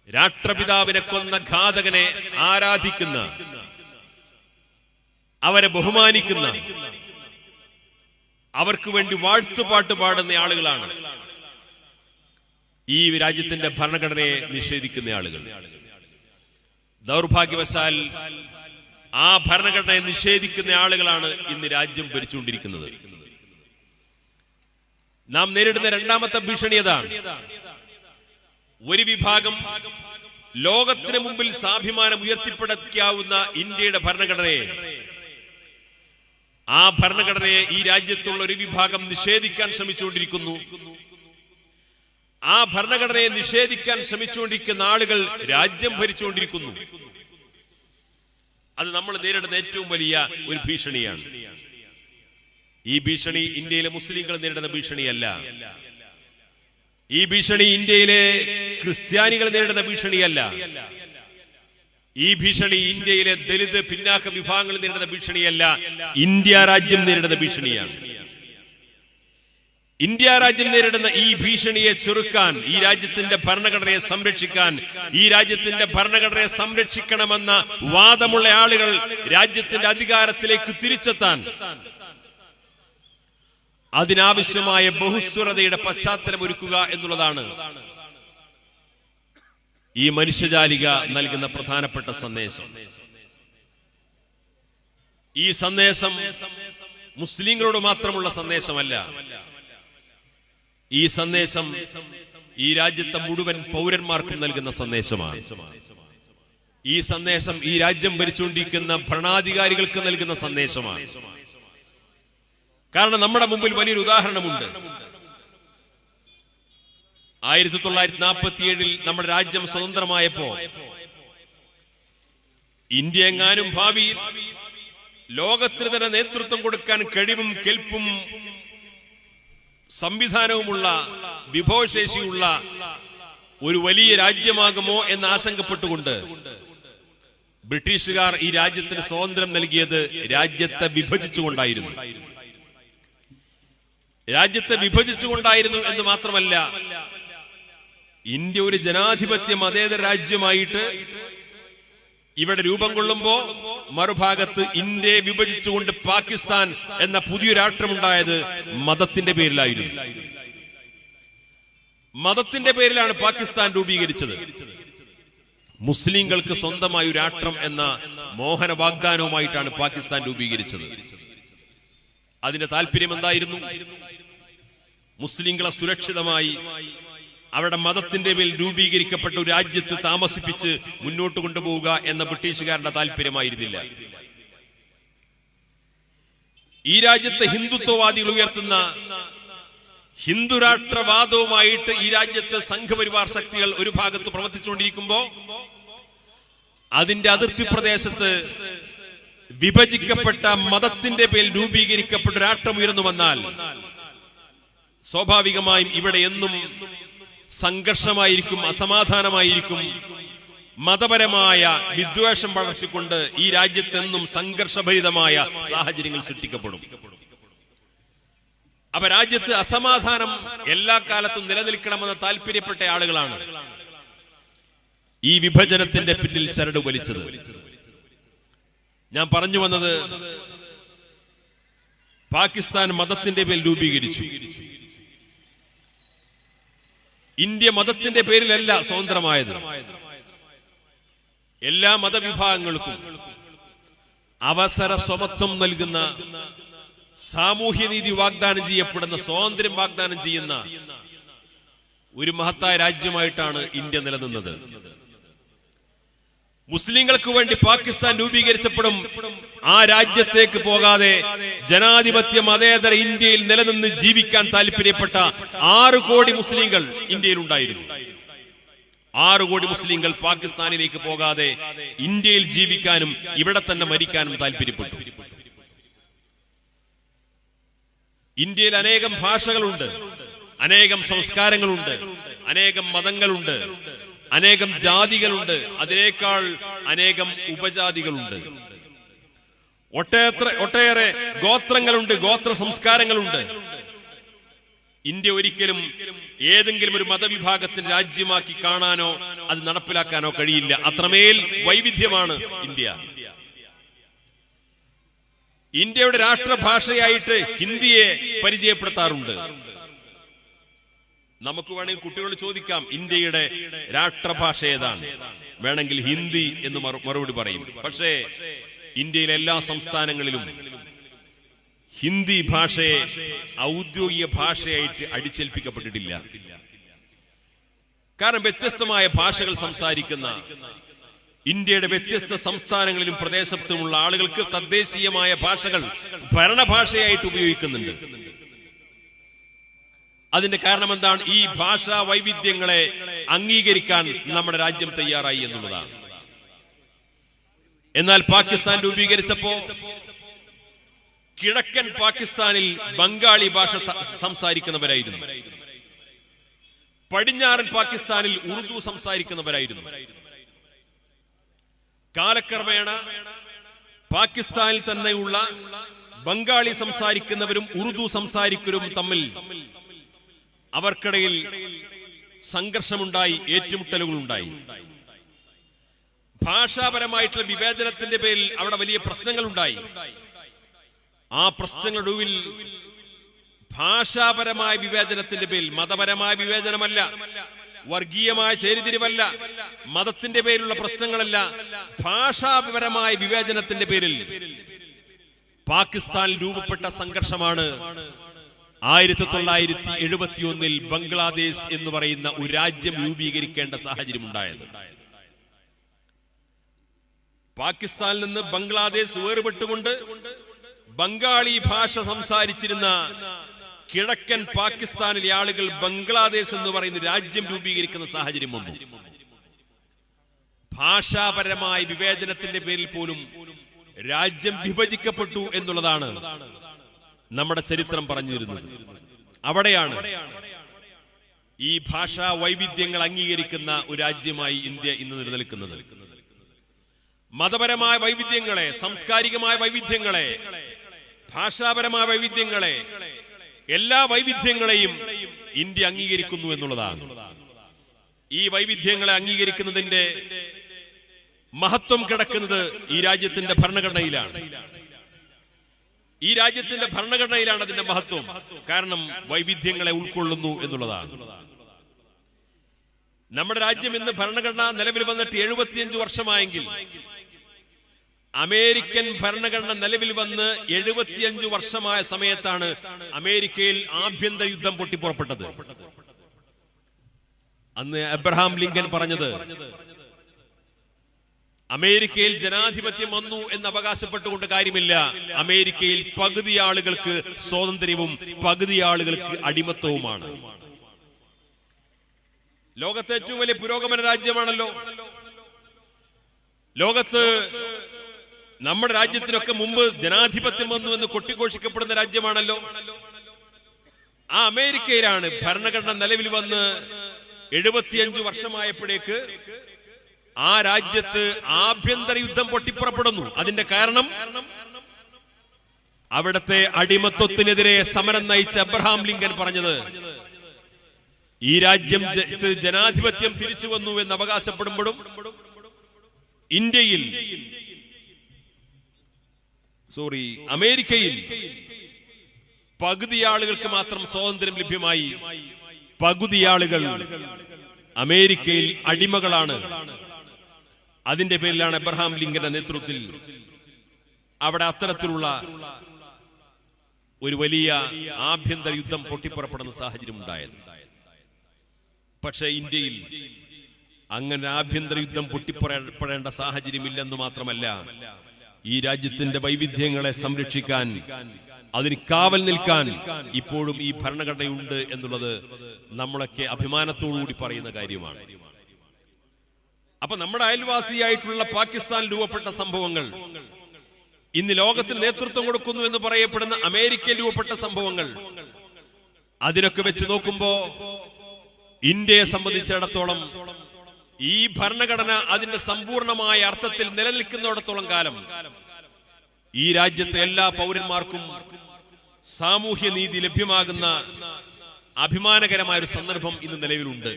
രാഷ്ട്രപിതാവിനെ കൊന്ന ഘാതകനെ ആരാധിക്കുന്ന, അവരെ ബഹുമാനിക്കുന്ന, അവർക്ക് വേണ്ടി വാഴ്ത്തുപാട്ട് പാടുന്ന ആളുകളാണ് ഈ രാജ്യത്തിന്റെ ഭരണഘടനയെ നിഷേധിക്കുന്ന ആളുകൾ. ദൗർഭാഗ്യവശാൽ ആ ഭരണഘടനയെ നിഷേധിക്കുന്ന ആളുകളാണ് ഇന്ന് രാജ്യം ഭരിച്ചുകൊണ്ടിരിക്കുന്നത്. നാം നേരിടുന്ന രണ്ടാമത്തെ ഭീഷണി അതാണ്. ഒരു വിഭാഗം ലോകത്തിന് മുമ്പിൽ സ്വാഭിമാനം ഉയർത്തിപ്പിടിക്കാവുന്ന ഇന്ത്യയുടെ ഭരണഘടനയെ, ആ ഭരണഘടനയെ ഈ രാജ്യത്തുള്ള ഒരു വിഭാഗം നിഷേധിക്കാൻ ശ്രമിച്ചുകൊണ്ടിരിക്കുന്നു. ആ ഭരണഘടനയെ നിഷേധിക്കാൻ ശ്രമിച്ചുകൊണ്ടിരിക്കുന്ന ആളുകൾ രാജ്യം ഭരിച്ചുകൊണ്ടിരിക്കുന്നു. അത് നമ്മൾ നേരിടുന്ന ഏറ്റവും വലിയ ഒരു ഭീഷണിയാണ്. ഈ ഭീഷണി ഇന്ത്യയിലെ മുസ്ലിങ്ങൾ നേരിടുന്ന ഭീഷണിയല്ല. ഈ ഭീഷണി ഇന്ത്യയിലെ ക്രിസ്ത്യാനികൾ നേരിടുന്ന ഭീഷണിയല്ല. ഈ ഭീഷണി ഇന്ത്യയിലെ ദലിത് പിന്നാക്ക വിഭാഗങ്ങൾ നേരിടുന്ന ഭീഷണിയല്ല. ഇന്ത്യ രാജ്യം നേരിടുന്ന ഭീഷണിയാണ്. ഇന്ത്യ രാജ്യം നേരിടുന്ന ഈ ഭീഷണിയെ ചെറുക്കാൻ, ഈ രാജ്യത്തിന്റെ ഭരണഘടനയെ സംരക്ഷിക്കാൻ, ഈ രാജ്യത്തിന്റെ ഭരണഘടനയെ സംരക്ഷിക്കണമെന്ന വാദമുള്ള ആളുകൾ രാജ്യത്തിന്റെ അധികാരത്തിലേക്ക് തിരിച്ചെത്താൻ അതിനാവശ്യമായ ബഹുസ്വരതയുടെ പശ്ചാത്തലം ഒരുക്കുക എന്നുള്ളതാണ് ഈ മനുഷ്യജാലിക നൽകുന്ന പ്രധാനപ്പെട്ട സന്ദേശം. ഈ സന്ദേശം മുസ്ലിങ്ങളോട് മാത്രമുള്ള സന്ദേശമല്ല. ഈ സന്ദേശം ഈ രാജ്യത്തെ മുഴുവൻ പൗരന്മാർക്കും നൽകുന്ന സന്ദേശമാണ്. ഈ സന്ദേശം ഈ രാജ്യം ഭരിച്ചുകൊണ്ടിരിക്കുന്ന ഭരണാധികാരികൾക്ക് നൽകുന്ന സന്ദേശമാണ്. കാരണം നമ്മുടെ മുമ്പിൽ വലിയൊരു ഉദാഹരണമുണ്ട്. 1947 നമ്മുടെ രാജ്യം സ്വതന്ത്രമായപ്പോ ഇന്ത്യ എങ്ങാനും ഭാവിയിൽ ലോകത്തിന് തന്നെ നേതൃത്വം കൊടുക്കാൻ കഴിവും കെൽപ്പും സംവിധാനവുമുള്ള, വിഭവശേഷിയുള്ള ഒരു വലിയ രാജ്യമാകുമോ എന്ന് ആശങ്കപ്പെട്ടുകൊണ്ട് ബ്രിട്ടീഷുകാർ ഈ രാജ്യത്തിന് സ്വാതന്ത്ര്യം നൽകിയത് രാജ്യത്തെ വിഭജിച്ചുകൊണ്ടായിരുന്നു. രാജ്യത്തെ വിഭജിച്ചുകൊണ്ടായിരുന്നു എന്ന് മാത്രമല്ല, ഇന്ത്യ ഒരു ജനാധിപത്യ മതേതര രാജ്യമായിട്ട് ഇവിടെ രൂപം കൊള്ളുമ്പോ മറുഭാഗത്ത് ഇന്ത്യയെ വിഭജിച്ചുകൊണ്ട് പാകിസ്ഥാൻ എന്ന പുതിയ രാഷ്ട്രമുണ്ടായത് മതത്തിന്റെ പേരിലായിരുന്നു. മതത്തിന്റെ പേരിലാണ് പാകിസ്ഥാൻ രൂപീകരിച്ചത്. മുസ്ലിങ്ങൾക്ക് സ്വന്തമായ ഒരു രാഷ്ട്രം എന്ന മോഹന വാഗ്ദാനവുമായിട്ടാണ് പാകിസ്ഥാൻ രൂപീകരിച്ചത്. അതിന്റെ താല്പര്യം എന്തായിരുന്നു? മുസ്ലിങ്ങളെ സുരക്ഷിതമായി അവരുടെ മതത്തിന്റെ പേരിൽ രൂപീകരിക്കപ്പെട്ട ഒരു രാജ്യത്ത് താമസിപ്പിച്ച് മുന്നോട്ട് കൊണ്ടുപോവുക എന്ന ബ്രിട്ടീഷുകാരുടെ താല്പര്യമായിരുന്നില്ല. ഈ രാജ്യത്തെ ഹിന്ദുത്വവാദികൾ ഉയർത്തുന്ന ഹിന്ദുരാഷ്ട്രവാദവുമായിട്ട് ഈ രാജ്യത്തെ സംഘപരിവാർ ശക്തികൾ ഒരു ഭാഗത്ത് പ്രവർത്തിച്ചുകൊണ്ടിരിക്കുമ്പോ അതിന്റെ അതിർത്തി പ്രദേശത്ത് വിഭജിക്കപ്പെട്ട മതത്തിന്റെ പേരിൽ രൂപീകരിക്കപ്പെട്ട രാഷ്ട്രം ഉയർന്നു വന്നാൽ സ്വാഭാവികമായും ഇവിടെ എന്നും സംഘർഷമായിരിക്കും, അസമാധാനമായിരിക്കും. മതപരമായ വിദ്വേഷം വളർത്തിക്കൊണ്ട് ഈ രാജ്യത്തെന്നും സംഘർഷഭരിതമായ സാഹചര്യങ്ങൾ സൃഷ്ടിക്കപ്പെടും. അപ്പൊ രാജ്യത്ത് അസമാധാനം എല്ലാ കാലത്തും നിലനിൽക്കണമെന്ന് താല്പര്യപ്പെട്ട ആളുകളാണ് ഈ വിഭജനത്തിന്റെ പിന്നിൽ ചരട് വലിച്ചത്. ഞാൻ പറഞ്ഞു വന്നത്, പാകിസ്ഥാൻ മതത്തിന്റെ പേരിൽ രൂപീകരിച്ചു. ഇന്ത്യ മതത്തിന്റെ പേരിലല്ല സ്വതന്ത്രമായത്. എല്ലാ മതവിഭാഗങ്ങൾക്കും അവസര സമത്വം നൽകുന്ന, സാമൂഹ്യനീതി വാഗ്ദാനം ചെയ്യപ്പെടുന്ന, സ്വാതന്ത്ര്യം വാഗ്ദാനം ചെയ്യുന്ന ഒരു മഹത്തായ രാജ്യമായിട്ടാണ് ഇന്ത്യ നിലനിന്നത്. മുസ്ലിങ്ങൾക്ക് വേണ്ടി പാകിസ്ഥാൻ രൂപീകരിച്ചപ്പോഴും ആ രാജ്യത്തേക്ക് പോകാതെ ജനാധിപത്യ മതേതര ഇന്ത്യയിൽ നിലനിന്ന് ജീവിക്കാൻ താല്പര്യപ്പെട്ട 6 കോടി മുസ്ലിങ്ങൾ ഇന്ത്യയിൽ ഉണ്ടായിരുന്നു. 6 കോടി മുസ്ലിങ്ങൾ പാകിസ്ഥാനിലേക്ക് പോകാതെ ഇന്ത്യയിൽ ജീവിക്കാനും ഇവിടെ തന്നെ മരിക്കാനും താല്പര്യപ്പെട്ടു. ഇന്ത്യയിൽ അനേകം ഭാഷകളുണ്ട്, അനേകം സംസ്കാരങ്ങളുണ്ട്, അനേകം മതങ്ങളുണ്ട്, അനേകം ജാതികളുണ്ട്, അതിനേക്കാൾ അനേകം ഉപജാതികളുണ്ട്. ഒട്ടേറെ ഗോത്രങ്ങളുണ്ട്, ഗോത്ര സംസ്കാരങ്ങളുണ്ട്. ഇന്ത്യ ഒരിക്കലും ഏതെങ്കിലും ഒരു മതവിഭാഗത്തിന്റെ രാജ്യമാക്കി കാണാനോ അത് നടപ്പിലാക്കാനോ കഴിയില്ല. അത്രമേൽ വൈവിധ്യമാണ് ഇന്ത്യ. ഇന്ത്യയുടെ രാഷ്ട്രഭാഷയായിട്ട് ഹിന്ദിയെ പരിചയപ്പെടുത്താറുണ്ട്. നമുക്ക് വേണമെങ്കിൽ കുട്ടികളോട് ചോദിക്കാം, ഇന്ത്യയുടെ രാഷ്ട്രഭാഷ ഏതാണ്? വേണമെങ്കിൽ ഹിന്ദി എന്ന് മറുപടി പറയും. പക്ഷേ ഇന്ത്യയിലെ എല്ലാ സംസ്ഥാനങ്ങളിലും ഹിന്ദി ഭാഷയെ ഔദ്യോഗിക ഭാഷയായിട്ട് അടിച്ചേൽപ്പിക്കപ്പെട്ടിട്ടില്ല. കാരണം വ്യത്യസ്തമായ ഭാഷകൾ സംസാരിക്കുന്ന ഇന്ത്യയുടെ വ്യത്യസ്ത സംസ്ഥാനങ്ങളിലും പ്രദേശത്തുമുള്ള ആളുകൾക്ക് തദ്ദേശീയമായ ഭാഷകൾ ഭരണഭാഷയായിട്ട് ഉപയോഗിക്കുന്നുണ്ട്. അതിന്റെ കാരണം എന്താണ്? ഈ ഭാഷാ വൈവിധ്യങ്ങളെ അംഗീകരിക്കാൻ നമ്മുടെ രാജ്യം തയ്യാറായി എന്നുള്ളതാണ്. എന്നാൽ പാകിസ്ഥാൻ രൂപീകരിച്ചപ്പോ കിഴക്കൻ പാകിസ്ഥാനിൽ ബംഗാളി ഭാഷ സംസാരിക്കുന്നവരായിരുന്നു, പടിഞ്ഞാറൻ പാകിസ്ഥാനിൽ ഉറുദു സംസാരിക്കുന്നവരായിരുന്നു. കാലക്രമേണ പാകിസ്ഥാനിൽ തന്നെയുള്ള ബംഗാളി സംസാരിക്കുന്നവരും ഉറുദു സംസാരിക്കുന്നവരും തമ്മിൽ അവർക്കിടയിൽ സംഘർഷമുണ്ടായി, ഏറ്റുമുട്ടലുകളുണ്ടായി. ഭാഷാപരമായിട്ടുള്ള വിവേചനത്തിന്റെ പേരിൽ അവിടെ വലിയ പ്രശ്നങ്ങൾ ഉണ്ടായി. ആ പ്രശ്നങ്ങളുടെ ഒടുവിൽ ഭാഷാപരമായ വിവേചനത്തിന്റെ പേരിൽ, മതപരമായ വിവേചനമല്ല, വർഗീയമായ ചേരിതിരിവല്ല, മതത്തിന്റെ പേരിലുള്ള പ്രശ്നങ്ങളല്ല, ഭാഷാപരമായ വിവേചനത്തിന്റെ പേരിൽ പാകിസ്ഥാനിൽ രൂപപ്പെട്ട സംഘർഷമാണ് 1971 ബംഗ്ലാദേശ് എന്ന് പറയുന്ന ഒരു രാജ്യം രൂപീകരിക്കേണ്ട സാഹചര്യം ഉണ്ടായത്. പാകിസ്ഥാനിൽ നിന്ന് ബംഗ്ലാദേശ് വേർപെട്ടുകൊണ്ട് ബംഗാളി ഭാഷ സംസാരിച്ചിരുന്ന കിഴക്കൻ പാകിസ്ഥാനിലെ ആളുകൾ ബംഗ്ലാദേശ് എന്ന് പറയുന്ന രാജ്യം രൂപീകരിക്കുന്ന സാഹചര്യം വന്നു. ഭാഷാപരമായ വിവേചനത്തിന്റെ പേരിൽ പോലും രാജ്യം വിഭജിക്കപ്പെട്ടു എന്നുള്ളതാണ് നമ്മുടെ ചരിത്രം പറഞ്ഞിരുന്നത്. അവിടെയാണ് ഈ ഭാഷാ വൈവിധ്യങ്ങൾ അംഗീകരിക്കുന്ന ഒരു രാജ്യമായി ഇന്ത്യ ഇന്ന് നിലനിൽക്കുന്നത്. മതപരമായ വൈവിധ്യങ്ങളെ, സാംസ്കാരികമായ വൈവിധ്യങ്ങളെ, ഭാഷാപരമായ വൈവിധ്യങ്ങളെ, എല്ലാ വൈവിധ്യങ്ങളെയും ഇന്ത്യ അംഗീകരിക്കുന്നു എന്നുള്ളതാണ്. ഈ വൈവിധ്യങ്ങളെ അംഗീകരിക്കുന്നതിന്റെ മഹത്വം കിടക്കുന്നത് ഈ രാജ്യത്തിന്റെ ഭരണഘടനയിലാണ്. ഈ രാജ്യത്തിന്റെ ഭരണഘടനയിലാണ് അതിന്റെ മഹത്വം. കാരണം വൈവിധ്യങ്ങളെ ഉൾക്കൊള്ളുന്നു എന്നുള്ളതാണ്. നമ്മുടെ രാജ്യം ഇന്ന് ഭരണഘടന നിലവിൽ വന്നിട്ട് 75 വർഷമായെങ്കിൽ അമേരിക്കൻ ഭരണഘടന നിലവിൽ വന്ന് 75 വർഷമായ സമയത്താണ് അമേരിക്കയിൽ ആഭ്യന്തര യുദ്ധം പൊട്ടിപ്പുറപ്പെട്ടത്. അന്ന് അബ്രഹാം ലിങ്കൻ പറഞ്ഞത്, അമേരിക്കയിൽ ജനാധിപത്യം വന്നു എന്ന് അവകാശപ്പെട്ടുകൊണ്ട് കാര്യമില്ല, അമേരിക്കയിൽ പകുതി ആളുകൾക്ക് സ്വാതന്ത്ര്യവും പകുതി ആളുകൾക്ക് അടിമത്തവുമാണ്. ലോകത്തെ ഏറ്റവും വലിയ പുരോഗമന രാജ്യമാണല്ലോ. ലോകത്ത് നമ്മുടെ രാജ്യത്തിനൊക്കെ മുമ്പ് ജനാധിപത്യം വന്നു എന്ന് കൊട്ടിഘോഷിക്കപ്പെടുന്ന രാജ്യമാണല്ലോ. ആ അമേരിക്കയിലാണ് ഭരണഘടന നിലവിൽ വന്ന് 75 വർഷമായപ്പോഴേക്ക് ആ രാജ്യത്ത് ആഭ്യന്തര യുദ്ധം പൊട്ടിപ്പുറപ്പെടുന്നു. അതിന്റെ കാരണം അവിടത്തെ അടിമത്വത്തിനെതിരെ സമരം നയിച്ച അബ്രഹാം ലിങ്കൻ പറഞ്ഞത്, ഈ രാജ്യം ജനാധിപത്യം തിരിച്ചു വന്നു എന്ന് അവകാശപ്പെടുമ്പോഴും അമേരിക്കയിൽ പകുതി ആളുകൾക്ക് മാത്രം സ്വാതന്ത്ര്യം ലഭ്യമായി, പകുതി ആളുകൾ അമേരിക്കയിൽ അടിമകളാണ്. അതിന്റെ പേരിലാണ് അബ്രഹാം ലിങ്കന്റെ നേതൃത്വത്തിൽ അവിടെ അത്തരത്തിലുള്ള ഒരു വലിയ ആഭ്യന്തര യുദ്ധം പൊട്ടിപ്പുറപ്പെടുന്ന സാഹചര്യം ഉണ്ടായത്. പക്ഷേ ഇന്ത്യയിൽ അങ്ങനെ ആഭ്യന്തര യുദ്ധം പൊട്ടിപ്പുറപ്പെടേണ്ട സാഹചര്യമില്ലെന്ന് മാത്രമല്ല, ഈ രാജ്യത്തിന്റെ വൈവിധ്യങ്ങളെ സംരക്ഷിക്കാൻ, അതിന് കാവൽ നിൽക്കാൻ ഇപ്പോഴും ഈ ഭരണഘടനയുണ്ട് എന്നുള്ളത് നമ്മളൊക്കെ അഭിമാനത്തോടുകൂടി പറയുന്ന കാര്യമാണ്. അപ്പൊ നമ്മുടെ അയൽവാസിയായിട്ടുള്ള പാകിസ്ഥാൻ രൂപപ്പെട്ട സംഭവങ്ങൾ, ഇന്ന് ലോകത്തിന് നേതൃത്വം കൊടുക്കുന്നു എന്ന് പറയപ്പെടുന്ന അമേരിക്കയിൽ രൂപപ്പെട്ട സംഭവങ്ങൾ, അതിനൊക്കെ വെച്ച് നോക്കുമ്പോ ഇന്ത്യയെ സംബന്ധിച്ചിടത്തോളം ഈ ഭരണഘടന അതിന്റെ സമ്പൂർണമായ അർത്ഥത്തിൽ നിലനിൽക്കുന്നിടത്തോളം കാലം ഈ രാജ്യത്തെ എല്ലാ പൗരന്മാർക്കും സാമൂഹ്യ നീതി ലഭ്യമാകുന്ന അഭിമാനകരമായ ഒരു സന്ദർഭം ഇന്ന് നിലവിലുണ്ട്.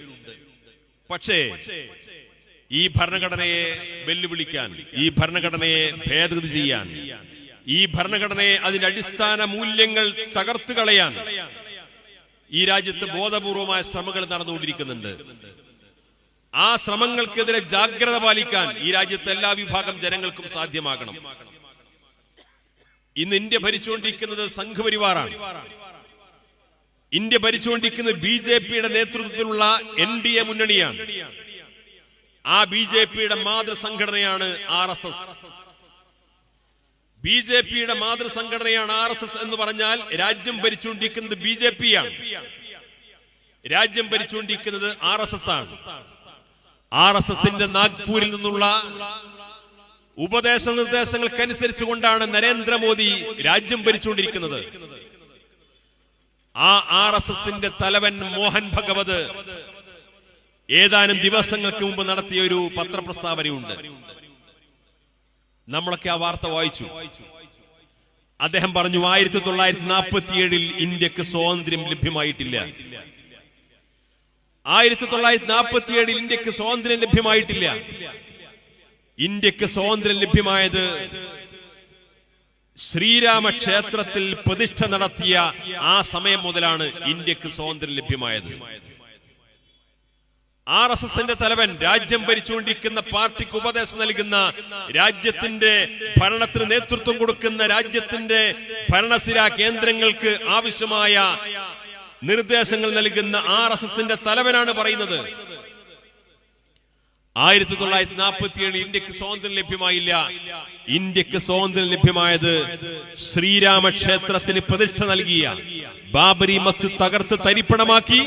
പക്ഷേ ഈ ഭരണഘടനയെ വെല്ലുവിളിക്കാൻ, ഈ ഭരണഘടനയെ ഭേദഗതി ചെയ്യാൻ, ഈ ഭരണഘടനയെ അതിന്റെ അടിസ്ഥാന മൂല്യങ്ങൾ തകർത്തു കളയാൻ ഈ രാജ്യത്ത് ബോധപൂർവമായ ശ്രമങ്ങൾ നടന്നുകൊണ്ടിരിക്കുന്നുണ്ട്. ആ ശ്രമങ്ങൾക്കെതിരെ ജാഗ്രത പാലിക്കാൻ ഈ രാജ്യത്തെ എല്ലാ വിഭാഗം ജനങ്ങൾക്കും സാധ്യമാകണം. ഇന്ന് ഇന്ത്യ ഭരിച്ചുകൊണ്ടിരിക്കുന്നത് സംഘപരിവാറാണ്. ഇന്ത്യ ഭരിച്ചുകൊണ്ടിരിക്കുന്നത് BJP-യുടെ നേതൃത്വത്തിലുള്ള NDA മുന്നണിയാണ്. ആ BJP-യുടെ മാതൃസംഘടനയാണ് RSS. BJP-യുടെ മാതൃസംഘടനയാണ് RSS എന്ന് പറഞ്ഞാൽ രാജ്യം ഭരിച്ചുകൊണ്ടിരിക്കുന്നത് BJP-യാണ്. രാജ്യം ഭരിച്ചുകൊണ്ടിരിക്കുന്നത് RSS ആണ്. RSS-ന്റെ നാഗ്പൂരിൽ നിന്നുള്ള ഉപദേശ നിർദ്ദേശങ്ങൾക്കനുസരിച്ചുകൊണ്ടാണ് നരേന്ദ്രമോദി രാജ്യം ഭരിച്ചുകൊണ്ടിരിക്കുന്നത്. ആ RSS-ന്റെ തലവൻ മോഹൻ ഭഗവത് ഏതാനും ദിവസങ്ങൾക്ക് മുമ്പ് നടത്തിയ ഒരു പത്രപ്രസ്താവനയുണ്ട്. നമ്മളൊക്കെ ആ വാർത്ത വായിച്ചു. അദ്ദേഹം പറഞ്ഞു, 1947-ൽ ഇന്ത്യക്ക് സ്വാതന്ത്ര്യം ലഭ്യമായിട്ടില്ല. 1947-ൽ ഇന്ത്യക്ക് സ്വാതന്ത്ര്യം ലഭ്യമായിട്ടില്ല. ഇന്ത്യക്ക് സ്വാതന്ത്ര്യം ലഭ്യമായത് ശ്രീരാമക്ഷേത്രത്തിൽ പ്രതിഷ്ഠ നടത്തിയ ആ സമയം മുതലാണ് ഇന്ത്യക്ക് സ്വാതന്ത്ര്യം ലഭ്യമായത്. RSS-ന്റെ തലവൻ രാജ്യം ഭരിച്ചുകൊണ്ടിരിക്കുന്ന പാർട്ടിക്ക് ഉപദേശം നൽകുന്ന, രാജ്യത്തിന്റെ ഭരണത്തിന് നേതൃത്വം കൊടുക്കുന്ന, രാജ്യത്തിന്റെ ഭരണസിരാ കേന്ദ്രങ്ങൾക്ക് ആവശ്യമായ നിർദ്ദേശങ്ങൾ നൽകുന്ന RSS-ന്റെ തലവനാണ് പറയുന്നത് 1947-ൽ ഇന്ത്യക്ക് സ്വാതന്ത്ര്യം ലഭ്യമായില്ല. ഇന്ത്യക്ക് സ്വാതന്ത്ര്യം ലഭ്യമായത് ശ്രീരാമക്ഷേത്രത്തിന് പ്രതിഷ്ഠ നൽകിയ, ബാബരി മസ്ജിദ് തകർത്ത് തരിപ്പണമാക്കി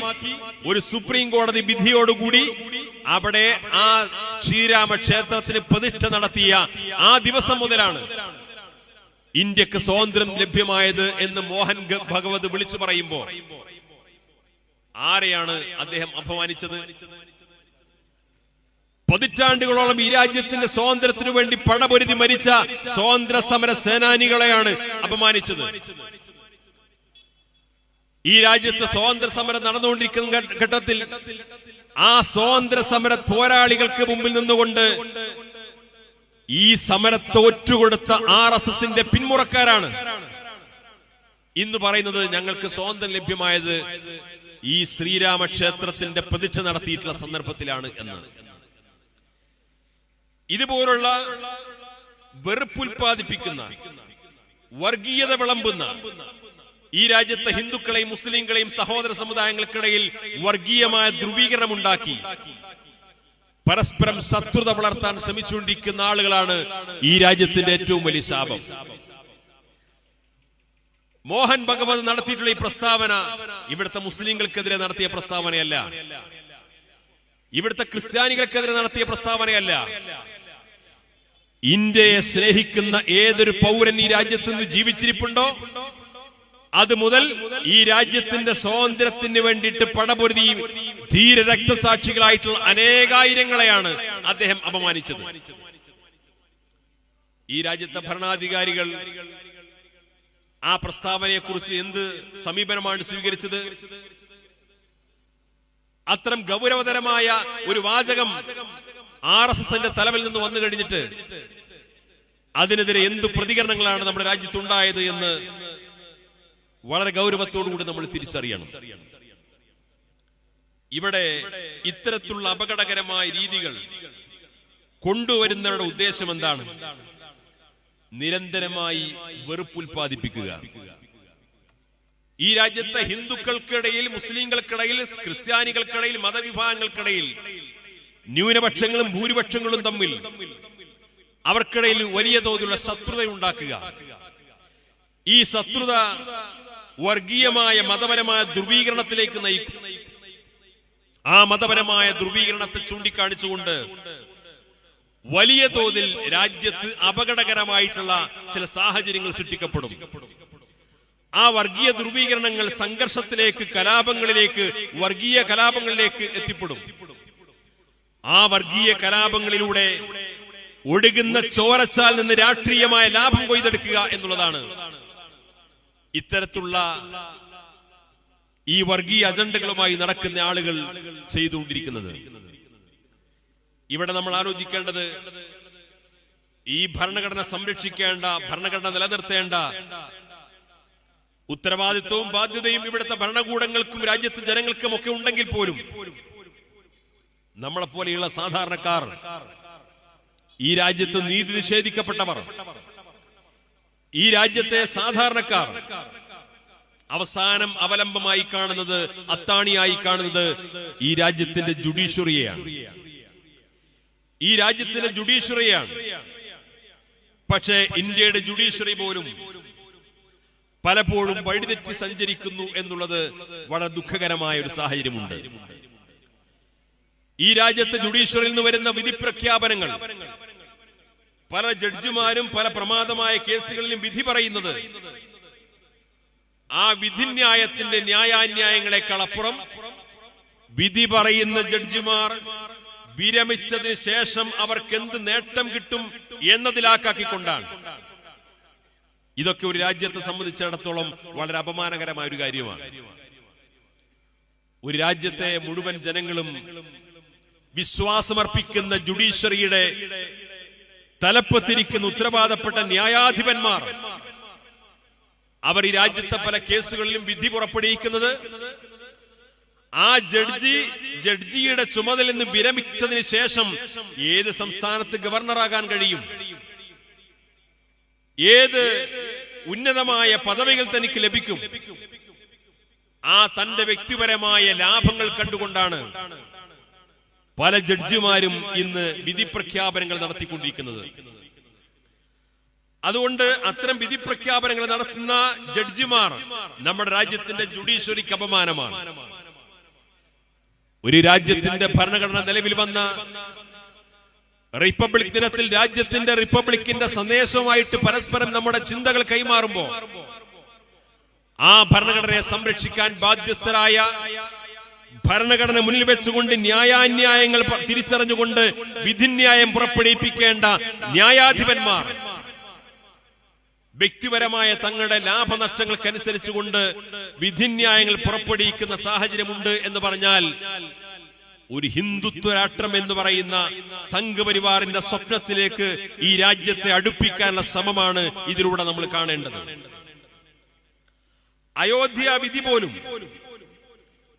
ഒരു സുപ്രീം കോടതി വിധിയോടുകൂടി അവിടെ ആ ശ്രീരാമക്ഷേത്രത്തിന് പ്രതിഷ്ഠ നടത്തിയ ആ ദിവസം മുതലാണ് ഇന്ത്യക്ക് സ്വാതന്ത്ര്യം ലഭ്യമായത് എന്ന് മോഹൻ ഭഗവത് വിളിച്ചു പറയുമ്പോൾ ആരെയാണ് അദ്ദേഹം അപമാനിച്ചത്? പതിറ്റാണ്ടുകളോളം ഈ രാജ്യത്തിന്റെ സ്വാതന്ത്ര്യത്തിനു വേണ്ടി പടപൊരുതി മരിച്ച സ്വാതന്ത്ര്യ സമര സേനാനികളെയാണ് അപമാനിച്ചത്. ഈ രാജ്യത്ത് സ്വാതന്ത്ര്യ സമരം നടന്നുകൊണ്ടിരിക്കുന്ന ഘട്ടത്തിൽ ആ സ്വാതന്ത്ര്യ സമര പോരാളികൾക്ക് മുമ്പിൽ നിന്നുകൊണ്ട് ഈ സമരത്തെ തോറ്റുകൊടുത്ത RSS-ന്റെ പിന്മുറക്കാരാണ് ഇന്ന് പറയുന്നത് ഞങ്ങൾക്ക് സ്വാതന്ത്ര്യം ലഭ്യമായത് ഈ ശ്രീരാമക്ഷേത്രത്തിന്റെ പ്രതിഷ്ഠ നടത്തിയിട്ടുള്ള സന്ദർഭത്തിലാണ് എന്ന്. ഇതുപോലുള്ള വെറുപ്പുൽപാദിപ്പിക്കുന്ന, വർഗീയത വിളമ്പുന്ന, ഈ രാജ്യത്തെ ഹിന്ദുക്കളെയും മുസ്ലിങ്ങളെയും സഹോദര സമുദായങ്ങൾക്കിടയിൽ വർഗീയമായ ധ്രുവീകരണം ഉണ്ടാക്കി പരസ്പരം ശത്രുത വളർത്താൻ ശ്രമിച്ചുകൊണ്ടിരിക്കുന്ന ആളുകളാണ് ഈ രാജ്യത്തിന്റെ ഏറ്റവും വലിയ ശാപം. മോഹൻ ഭഗവത് നടത്തിയിട്ടുള്ള ഈ പ്രസ്താവന ഇവിടുത്തെ മുസ്ലിങ്ങൾക്കെതിരെ നടത്തിയ പ്രസ്താവനയല്ല, ഇവിടുത്തെ ക്രിസ്ത്യാനികൾക്കെതിരെ നടത്തിയ പ്രസ്താവനയല്ല. ഇന്ത്യയെ സ്നേഹിക്കുന്ന ഏതൊരു പൗരൻ ഈ രാജ്യത്ത് നിന്ന് ജീവിച്ചിരിപ്പുണ്ടോ അത് മുതൽ ഈ രാജ്യത്തിന്റെ സ്വാതന്ത്ര്യത്തിന് വേണ്ടിയിട്ട് പടപൊരുതി ധീര രക്തസാക്ഷികളായിട്ടുള്ള അനേകായിരങ്ങളെയാണ് അദ്ദേഹം അപമാനിച്ചത്. ഈ രാജ്യത്തെ ഭരണാധികാരികൾ ആ പ്രസ്താവനയെ കുറിച്ച് എന്ത് സമീപനമാണ് സ്വീകരിച്ചത്? അത്തരം ഗൗരവതരമായ ഒരു വാചകം RSS-ന്റെ തലവിൽ നിന്ന് വന്നു കഴിഞ്ഞിട്ട് അതിനെതിരെ എന്തു പ്രതികരണങ്ങളാണ് നമ്മുടെ രാജ്യത്തുണ്ടായത് എന്ന് വളരെ ഗൗരവത്തോടുകൂടി നമ്മൾ തിരിച്ചറിയണം. ഇവിടെ ഇത്തരത്തിലുള്ള അപകടകരമായ രീതികൾ കൊണ്ടുവരുന്നവരുടെ ഉദ്ദേശം എന്താണ്? നിരന്തരമായി വെറുപ്പുൽപാദിപ്പിക്കുക. ഈ രാജ്യത്തെ ഹിന്ദുക്കൾക്കിടയിൽ, മുസ്ലിങ്ങൾക്കിടയിൽ, ക്രിസ്ത്യാനികൾക്കിടയിൽ, മതവിഭാഗങ്ങൾക്കിടയിൽ ന്യൂനപക്ഷങ്ങളും ഭൂരിപക്ഷങ്ങളും തമ്മിൽ അവർക്കിടയിൽ വലിയ തോതിലുള്ള ശത്രുത ഉണ്ടാക്കുക. ഈ ശത്രുത വർഗീയമായ മതപരമായ ധ്രുവീകരണത്തിലേക്ക് നയിക്കും. ആ മതപരമായ ധ്രുവീകരണത്തെ ചൂണ്ടിക്കാണിച്ചുകൊണ്ട് വലിയ തോതിൽ രാജ്യത്ത് അപകടകരമായിട്ടുള്ള ചില സാഹചര്യങ്ങൾ സൃഷ്ടിക്കപ്പെടും. ആ വർഗീയ ധ്രുവീകരണങ്ങൾ സംഘർഷത്തിലേക്ക്, കലാപങ്ങളിലേക്ക്, വർഗീയ കലാപങ്ങളിലേക്ക് എത്തിപ്പെടും. ആ വർഗീയ കലാപങ്ങളിലൂടെ ഒഴുകുന്ന ചോരച്ചാൽ നിന്ന് രാഷ്ട്രീയമായ ലാഭം കൊയ്തെടുക്കുക എന്നുള്ളതാണ് ഇത്തരത്തിലുള്ള ഈ വർഗീയ അജണ്ടകളുമായി നടക്കുന്ന ആളുകൾ ചെയ്തുകൊണ്ടിരിക്കുന്നത്. ഇവിടെ നമ്മൾ ആലോചിക്കേണ്ടത്, ഈ ഭരണഘടന സംരക്ഷിക്കേണ്ട, ഭരണഘടന നിലനിർത്തേണ്ട ഉത്തരവാദിത്വവും ബാധ്യതയും ഇവിടുത്തെ ഭരണകൂടങ്ങൾക്കും രാജ്യത്തെ ജനങ്ങൾക്കും ഒക്കെ ഉണ്ടെങ്കിൽ പോലും നമ്മളെപ്പോലെയുള്ള സാധാരണക്കാർ, ഈ രാജ്യത്ത് നീതി നിഷേധിക്കപ്പെട്ടവർ, ഈ രാജ്യത്തെ സാധാരണക്കാർ അവസാനം അവലംബമായി കാണുന്നത്, അത്താണിയായി കാണുന്നത് ഈ രാജ്യത്തിന്റെ ജുഡീഷ്യറിയെയാണ്. ഈ രാജ്യത്തിന്റെ ജുഡീഷ്യറിയാണ്. പക്ഷേ ഇന്ത്യയുടെ ജുഡീഷ്യറി പോലും പലപ്പോഴും വഴിതെറ്റി സഞ്ചരിക്കുന്നു എന്നുള്ളത് വളരെ ദുഃഖകരമായ ഒരു സാഹചര്യമുണ്ട്. ഈ രാജ്യത്തെ ജുഡീഷ്യറിയിൽ നിന്ന് വരുന്ന വിധി പ്രഖ്യാപനങ്ങൾ, പല ജഡ്ജിമാരും പല പ്രമാദമായ കേസുകളിലും വിധി പറയുന്നത് ആ വിധിന്യായത്തിന്റെ ന്യായാന്യായങ്ങളെക്കാൾ അപ്പുറം വിധി പറയുന്ന ജഡ്ജിമാർ വിരമിച്ചതിന് ശേഷം അവർക്ക് എന്ത് നേട്ടം കിട്ടും എന്നതിലാക്കിക്കൊണ്ടാണ്. ഇതൊക്കെ ഒരു രാജ്യത്തെ സംബന്ധിച്ചിടത്തോളം വളരെ അപമാനകരമായ ഒരു കാര്യമാണ്. ഒരു രാജ്യത്തെ മുഴുവൻ ജനങ്ങളും വിശ്വാസമർപ്പിക്കുന്ന ജുഡീഷ്യറിയുടെ തലപ്പത്തിരിക്കുന്ന ഉത്തരവാദപ്പെട്ട ന്യായാധിപന്മാർ, അവർ ഈ രാജ്യത്തെ പല കേസുകളിലും വിധി പുറപ്പെടുവിക്കുന്നത് ആ ജഡ്ജിയുടെ ചുമതലയിൽ നിന്ന് വിരമിച്ചതിന് ശേഷം ഏത് സംസ്ഥാനത്ത് ഗവർണറാകാൻ കഴിയും, ഏത് ഉന്നതമായ പദവികൾ തനിക്ക് ലഭിക്കും, ആ തന്റെ വ്യക്തിപരമായ ലാഭങ്ങൾ കണ്ടുകൊണ്ടാണ് പല ജഡ്ജിമാരും ഇന്ന് വിധി പ്രഖ്യാപനങ്ങൾ നടത്തിക്കൊണ്ടിരിക്കുന്നത്. അതുകൊണ്ട് അത്തരം വിധി പ്രഖ്യാപനങ്ങൾ നടത്തുന്ന ജഡ്ജിമാർ നമ്മുടെ രാജ്യത്തിന്റെ ജുഡീഷ്യറിക്ക് അപമാനമാണ്. ഒരു രാജ്യത്തിന്റെ ഭരണഘടന നിലവിൽ വന്ന റിപ്പബ്ലിക് ദിനത്തിൽ രാജ്യത്തിന്റെ റിപ്പബ്ലിക്കിന്റെ സന്ദേശവുമായിട്ട് പരസ്പരം നമ്മുടെ ചിന്തകൾ കൈമാറുമ്പോൾ ആ ഭരണഘടനയെ സംരക്ഷിക്കാൻ ബാധ്യസ്ഥരായ, ഭരണഘടന മുന്നിൽ വെച്ചുകൊണ്ട് ന്യായാന്യായങ്ങൾ തിരിച്ചറിഞ്ഞുകൊണ്ട് വിധിന്യായം പുറപ്പെടുവിപ്പിക്കേണ്ട ന്യായാധിപന്മാർ വ്യക്തിപരമായ തങ്ങളുടെ ലാഭനഷ്ടങ്ങൾക്കനുസരിച്ചുകൊണ്ട് വിധിന്യായങ്ങൾ പുറപ്പെടുവിക്കുന്ന സാഹചര്യമുണ്ട് എന്ന് പറഞ്ഞാൽ ഒരു ഹിന്ദുത്വ രാഷ്ട്രം എന്ന് പറയുന്ന സംഘപരിവാറിന്റെ സ്വപ്നത്തിലേക്ക് ഈ രാജ്യത്തെ അടുപ്പിക്കാനുള്ള ശ്രമമാണ് ഇതിലൂടെ നമ്മൾ കാണേണ്ടത്. അയോധ്യ വിധി പോലും,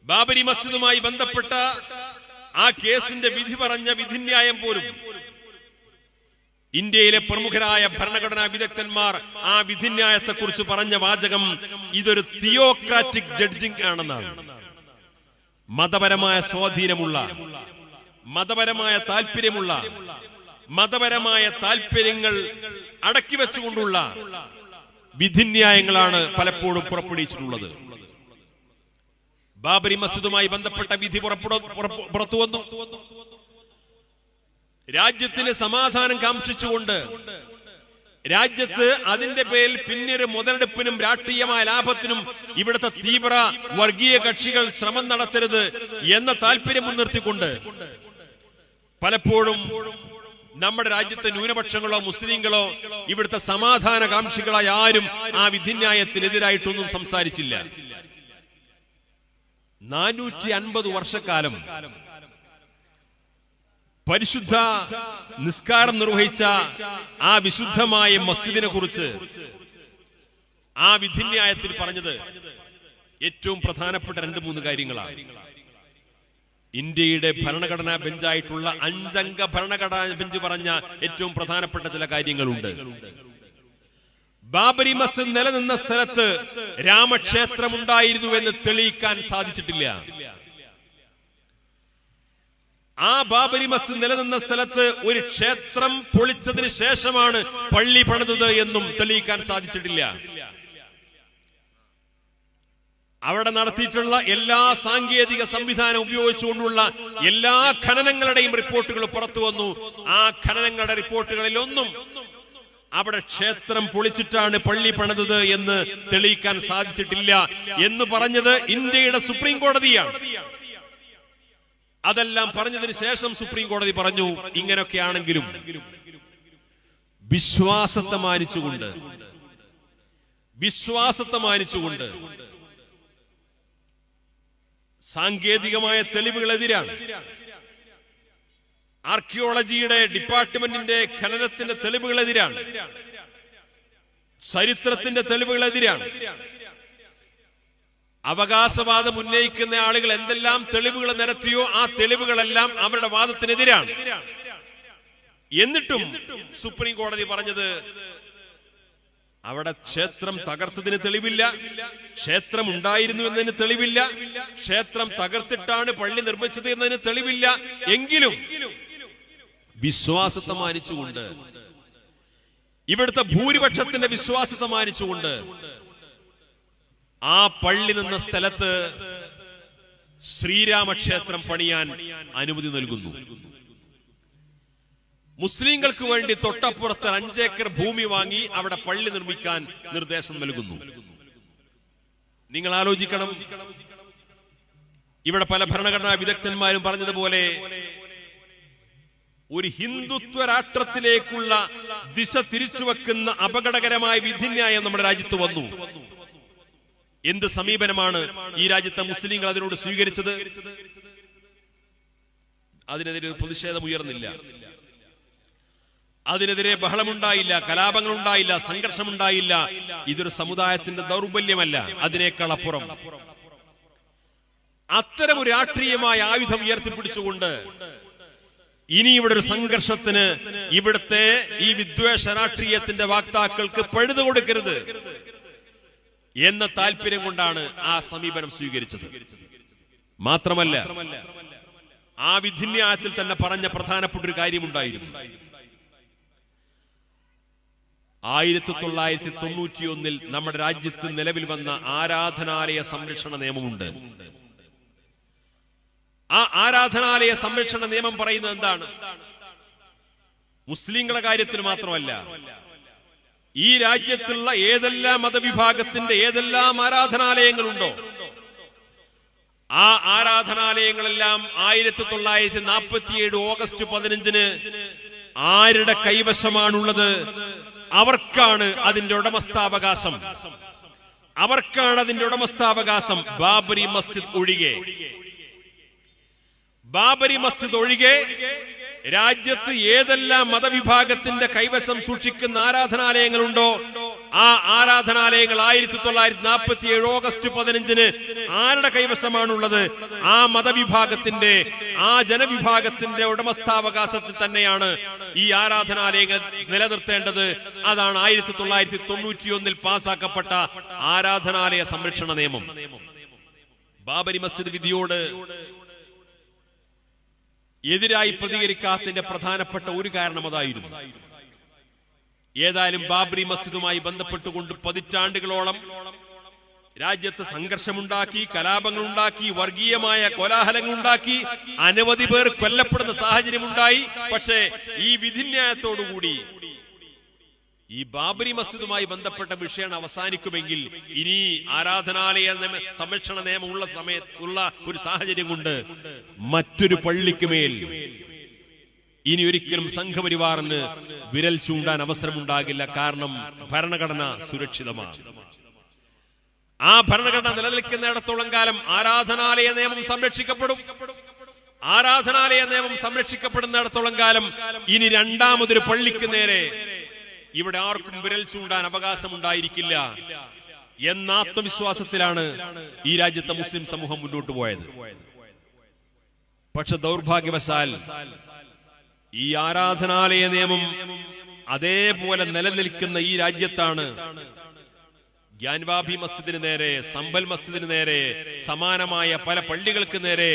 ബാബരി മസ്ജിദുമായി ബന്ധപ്പെട്ട ആ കേസിന്റെ വിധി പറഞ്ഞ വിധിന്യായം പോലും ഇന്ത്യയിലെ പ്രമുഖരായ ഭരണഘടനാ വിദഗ്ധന്മാർ ആ വിധിന്യായത്തെ കുറിച്ച് പറഞ്ഞ വാചകം ഇതൊരു തിയോക്രാറ്റിക് ജഡ്ജിംഗ് ആണെന്നാണ്. മതപരമായ സ്വാധീനമുള്ള, മതപരമായ താല്പര്യമുള്ള, മതപരമായ താല്പര്യങ്ങൾ അടക്കി വെച്ചുകൊണ്ടുള്ള വിധിന്യായങ്ങളാണ് പലപ്പോഴും പുറപ്പെടുവിച്ചിട്ടുള്ളത്. ബാബരി മസ്ജിദുമായി ബന്ധപ്പെട്ട വിധി പുറത്തു വന്നു. രാജ്യത്തിന് സമാധാനം കാംക്ഷിച്ചുകൊണ്ട്, രാജ്യത്ത് അതിന്റെ പേരിൽ പിന്നീട് മുതലെടുപ്പിനും രാഷ്ട്രീയമായ ലാഭത്തിനും ഇവിടുത്തെ തീവ്ര വർഗീയ കക്ഷികൾ ശ്രമം നടത്തരുത് എന്ന താല്പര്യം മുൻനിർത്തിക്കൊണ്ട് പലപ്പോഴും നമ്മുടെ രാജ്യത്തെ ന്യൂനപക്ഷങ്ങളോ മുസ്ലിങ്ങളോ ഇവിടുത്തെ സമാധാന കാംക്ഷികളായ ആരും ആ വിധിന്യായത്തിനെതിരായിട്ടൊന്നും സംസാരിച്ചില്ല. 450 വർഷക്കാലം പരിശുദ്ധ നിസ്കാരം നിർവഹിച്ച ആ വിശുദ്ധമായ മസ്ജിദിനെ കുറിച്ച് ആ വിധിന്യായത്തിൽ പറഞ്ഞത് ഏറ്റവും പ്രധാനപ്പെട്ട 2-3 കാര്യങ്ങളാണ്. ഇന്ത്യയുടെ ഭരണഘടനാ ബെഞ്ചായിട്ടുള്ള 5 അംഗ ഭരണഘടനാ ബെഞ്ച് പറഞ്ഞ ഏറ്റവും പ്രധാനപ്പെട്ട ചില കാര്യങ്ങളുണ്ട്. ബാബരി മസ്ജിദ് നിലനിന്ന സ്ഥലത്ത് രാമക്ഷേത്രമുണ്ടായിരുന്നു എന്ന് തെളിയിക്കാൻ സാധിച്ചിട്ടില്ല. ആ ബാബരി മസ്ജിദ് നിലനിന്ന സ്ഥലത്ത് ഒരു ക്ഷേത്രം പൊളിച്ചതിന് ശേഷമാണ് പള്ളി പണിതത് എന്നും തെളിയിക്കാൻ സാധിച്ചിട്ടില്ല. അവിടെ നടത്തിയിട്ടുള്ള എല്ലാ സാങ്കേതിക സംവിധാനം ഉപയോഗിച്ചുകൊണ്ടുള്ള എല്ലാ ഖനനങ്ങളുടെയും റിപ്പോർട്ടുകൾ പുറത്തു വന്നു. ആ ഖനനങ്ങളുടെ റിപ്പോർട്ടുകളിലൊന്നും അവിടെ ക്ഷേത്രം പൊളിച്ചിട്ടാണ് പള്ളി പണിതത് എന്ന് തെളിയിക്കാൻ സാധിച്ചിട്ടില്ല എന്ന് പറഞ്ഞത് ഇന്ത്യയുടെ സുപ്രീം കോടതിയാണ്. അതെല്ലാം പറഞ്ഞതിന് ശേഷം സുപ്രീം കോടതി പറഞ്ഞു, ഇങ്ങനെയൊക്കെയാണെങ്കിലും വിശ്വാസത്തെ മാനിച്ചുകൊണ്ട് സാങ്കേതികമായ തെളിവുകളെതിരാണ്. ആർക്കിയോളജിയുടെ ഡിപ്പാർട്ട്മെന്റിന്റെ ഖനനത്തിന്റെ തെളിവുകളെതിരാണ്. ചരിത്രത്തിന്റെ തെളിവുകളെതിരാണ്. അവകാശവാദം ഉന്നയിക്കുന്ന ആളുകൾ എന്തെല്ലാം തെളിവുകൾ നിരത്തിയോ ആ തെളിവുകളെല്ലാം അവരുടെ വാദത്തിനെതിരാണ്. എന്നിട്ടും സുപ്രീം കോടതി പറഞ്ഞത് അവിടെ ക്ഷേത്രം തകർത്തതിന് തെളിവില്ല, ക്ഷേത്രം ഉണ്ടായിരുന്നു എന്നതിന് തെളിവില്ല, ക്ഷേത്രം തകർത്തിട്ടാണ് പള്ളി നിർമ്മിച്ചത് എന്നതിന് തെളിവില്ല. എങ്കിലും വിശ്വാസത്തെ മാനിച്ചുകൊണ്ട്, ഇവിടുത്തെ ഭൂരിപക്ഷത്തിന്റെ വിശ്വാസത്തെ മാനിച്ചുകൊണ്ട് ആ പള്ളി നിന്ന സ്ഥലത്ത് ശ്രീരാമക്ഷേത്രം പണിയാൻ അനുമതി നൽകുന്നു. മുസ്ലിങ്ങൾക്ക് വേണ്ടി തൊട്ടപ്പുറത്ത് 5 ഏക്കർ ഭൂമി വാങ്ങി അവിടെ പള്ളി നിർമ്മിക്കാൻ നിർദ്ദേശം നൽകുന്നു. നിങ്ങൾ ആലോചിക്കണം, ഇവിടെ പല ഭരണഘടനാ വിദഗ്ധന്മാരും പറഞ്ഞതുപോലെ ഒരു ഹിന്ദുത്വ രാഷ്ട്രത്തിലേക്കുള്ള ദിശ തിരിച്ചുവെക്കുന്ന അപകടകരമായ വിധിന്യായം നമ്മുടെ രാജ്യത്ത് വന്നു. എന്ത് സമീപനമാണ് ഈ രാജ്യത്തെ മുസ്ലിങ്ങൾ അതിനോട് സ്വീകരിച്ചത്? അതിനെതിരെ പ്രതിഷേധം ഉയർന്നില്ല, അതിനെതിരെ ബഹളമുണ്ടായില്ല, കലാപങ്ങളുണ്ടായില്ല, സംഘർഷമുണ്ടായില്ല. ഇതൊരു സമുദായത്തിന്റെ ദൗർബല്യമല്ല, അതിനേക്കാൾ അപ്പുറം അത്തരം ഒരു രാഷ്ട്രീയമായ ആയുധം ഉയർത്തിപ്പിടിച്ചുകൊണ്ട് ഇനി ഇവിടെ ഒരു സംഘർഷത്തിന് ഇവിടുത്തെ ഈ വിദ്വേഷ രാഷ്ട്രീയത്തിന്റെ വാക്താക്കൾക്ക് പഴുതു കൊടുക്കരുത് എന്ന താല്പര്യം കൊണ്ടാണ് ആ സമീപനം സ്വീകരിച്ചത്. മാത്രമല്ല, ആ വിധിന്യായത്തിൽ തന്നെ പറഞ്ഞ പ്രധാനപ്പെട്ട ഒരു കാര്യമുണ്ടായിരുന്നു. 1991 നമ്മുടെ രാജ്യത്ത് നിലവിൽ വന്ന ആരാധനാലയ സംരക്ഷണ നിയമമുണ്ട്. ആ ആരാധനാലയ സംരക്ഷണ നിയമം പറയുന്നത് എന്താണ്? മുസ്ലിങ്ങളുടെ കാര്യത്തിൽ മാത്രമല്ല, ഈ രാജ്യത്തുള്ള ഏതെല്ലാം മതവിഭാഗത്തിന്റെ ഏതെല്ലാം ആരാധനാലയങ്ങളുണ്ടോ ആ ആരാധനാലയങ്ങളെല്ലാം 1947 ഓഗസ്റ്റ് 15 ആരുടെ കൈവശമാണുള്ളത്? അവർക്കാണ് അതിന്റെ ഉടമസ്ഥാവകാശം. അവർക്കാണ് അതിന്റെ ഉടമസ്ഥാവകാശം. ബാബരി മസ്ജിദ് ഒഴികെ, ബാബരി മസ്ജിദ് ഒഴികെ രാജ്യത്ത് ഏതെല്ലാം മതവിഭാഗത്തിന്റെ കൈവശം സൂക്ഷിക്കുന്ന ആരാധനാലയങ്ങളുണ്ടോ ആ ആരാധനാലയങ്ങൾ 1947 ഓഗസ്റ്റ് 15 ആരുടെ കൈവശമാണുള്ളത്? ആ മതവിഭാഗത്തിന്റെ, ആ ജനവിഭാഗത്തിന്റെ ഉടമസ്ഥാവകാശത്തിൽ തന്നെയാണ് ഈ ആരാധനാലയങ്ങൾ നിലനിർത്തേണ്ടത്. അതാണ് 1991 പാസാക്കപ്പെട്ട ആരാധനാലയ സംരക്ഷണ നിയമം. ബാബരി മസ്ജിദ് വിധിയോട് എതിരായി പ്രതികരിക്കാത്തതിന്റെ പ്രധാനപ്പെട്ട ഒരു കാരണം അതായിരുന്നു. ഏതായാലും ബാബരി മസ്ജിദുമായി ബന്ധപ്പെട്ടുകൊണ്ട് പതിറ്റാണ്ടുകളോളം രാജ്യത്ത് സംഘർഷമുണ്ടാക്കി, കലാപങ്ങളുണ്ടാക്കി, വർഗീയമായ കോലാഹലങ്ങളുണ്ടാക്കി, അനവധി പേർ കൊല്ലപ്പെടുന്ന സാഹചര്യമുണ്ടായി. പക്ഷേ ഈ വിധിന്യായത്തോടുകൂടി ഈ ബാബരി മസ്ജിദുമായി ബന്ധപ്പെട്ട വിഷയം അവസാനിക്കുമെങ്കിൽ ഇനി ആരാധനാലയ സംരക്ഷണ നിയമം ഉള്ള സമയത്തുള്ള ഒരു സാഹചര്യം കൊണ്ട് മറ്റൊരു പള്ളിക്ക് മേൽ ഇനി ഒരിക്കലും സംഘപരിവാറിന് വിരൽ ചൂണ്ടാൻ അവസരമുണ്ടാകില്ല. കാരണം ഭരണഘടന സുരക്ഷിതമാണ്. ആ ഭരണഘടന നിലനിൽക്കുന്നിടത്തോളം കാലം ആരാധനാലയ നിയമം സംരക്ഷിക്കപ്പെടും. ആരാധനാലയ നിയമം സംരക്ഷിക്കപ്പെടുന്നിടത്തോളം കാലം ഇനി രണ്ടാമതൊരു പള്ളിക്ക് നേരെ ഇവിടെ ആർക്കും വിരൽ ചൂണ്ടാൻ അവകാശമുണ്ടായിരിക്കില്ല എന്ന ആത്മവിശ്വാസത്തിലാണ് ഈ രാജ്യത്തെ മുസ്ലിം സമൂഹം മുന്നോട്ട് പോയത്. പക്ഷെ ദൗർഭാഗ്യവശാൽ ഈ ആരാധനാലയ നിയമം അതേപോലെ നിലനിൽക്കുന്ന ഈ രാജ്യത്താണ് ഗ്യാൻവാബി മസ്ജിദിന് നേരെ, സംബൽ മസ്ജിദിന് നേരെ, സമാനമായ പല പള്ളികൾക്ക് നേരെ,